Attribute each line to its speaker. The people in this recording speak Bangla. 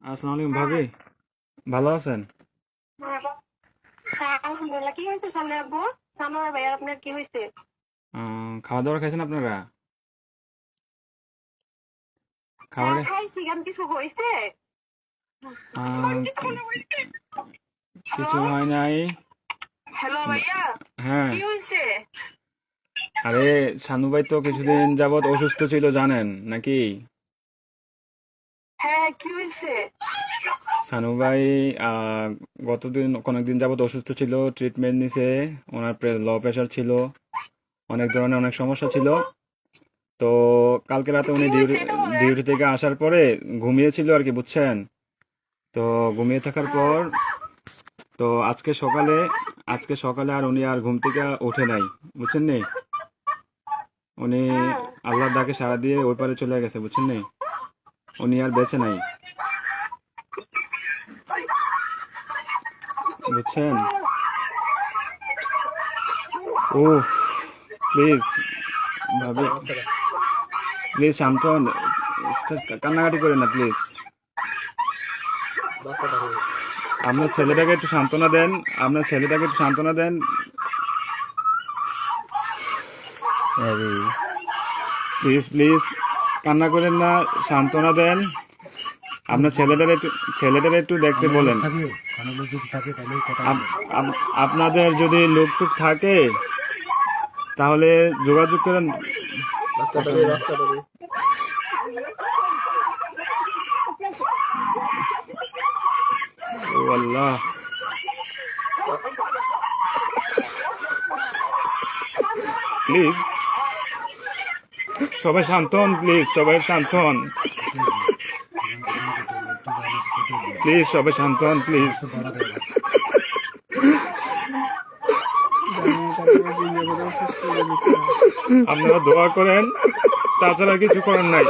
Speaker 1: আসসালামু আলাইকুম ভাবি, ভালো আছেন?
Speaker 2: হ্যাঁ, হ্যাঁ, আলহামদুলিল্লাহ। কি হয়েছে সামনে আব্বু? সানোয়ার ভাই আপনার কি হয়েছে?
Speaker 1: খাওয়া দাওয়া খাইছেন আপনারা?
Speaker 2: হ্যাঁ
Speaker 1: খাবারে
Speaker 2: খাইছি, কেন কিছু হয়েছে?
Speaker 1: আহ,
Speaker 2: কিছু মনে হয়েছে?
Speaker 1: কিছু
Speaker 2: হ্যালো,
Speaker 1: হয় নাই।
Speaker 2: হ্যালো ভাইয়া,
Speaker 1: হ্যাঁ,
Speaker 2: কি হয়েছে?
Speaker 1: আরে শানু ভাই তো কিছুদিন যাবত অসুস্থ ছিল জানেন নাকি?
Speaker 2: হ্যাঁ কি হয়েছে?
Speaker 1: শানু ভাই কয়েকদিন যাবত অসুস্থ ছিল, ট্রিটমেন্ট নিছে। ওনার লো প্রেশার ছিল, অনেক ধরনের অনেক সমস্যা ছিল। তো কালকে রাতে
Speaker 2: কি
Speaker 1: উনি
Speaker 2: হয়েছে এটা বলেন।
Speaker 1: ডিউটি থেকে আসার পরে ঘুমিয়েছিল আর কি, বুঝছেন? তো ঘুমিয়ে থাকার
Speaker 2: হ্যাঁ,
Speaker 1: পর তো আজকে সকালে আর উনি আর ঘুম থেকে ওঠে নাই, বুঝছেন নি? উনি
Speaker 2: হ্যাঁ,
Speaker 1: আল্লাহর ডাকে সাড়া দিয়ে ওই পারে চলে গেছে, বুঝছেন নি? উনি আর বেঁচে নাই, বুঝছেন? ও প্লিজ ভাবি, প্লিজ শান্ত হন, কান্নাকাটি করেন না প্লিজ। আপনার ছেলেটাকে একটু সান্ত্বনা দেন, আপনার ছেলেটাকে একটু সান্ত্বনা দেন। আরে প্লিজ প্লিজ কান্না করেন না, সান্ত্বনা দেন। আপনার ছেলেটারে একটু দেখতে
Speaker 3: অনেক লোক
Speaker 1: বলেন।
Speaker 3: থাকে, অনেক লোক যদি থাকে তাহলে কথা
Speaker 1: আপ-
Speaker 3: বলেন।
Speaker 1: আপনাদের যদি লোকটুক থাকে তাহলে যোগাযোগ করেন। কথা বলেন। ও আল্লাহ, প্লিজ সবাই শান্ত হন, প্লিজ সবাই শান্ত হন,
Speaker 3: এখানে কথা বলেন, একটু বাইরে এসে কথা বলেন।
Speaker 1: প্লিজ সবাই শান্ত হন, প্লিজ।
Speaker 3: একটু বাড়া দেয় না।
Speaker 1: আপনারা দোয়া করেন, তাছাড়া কিছু করার নাই।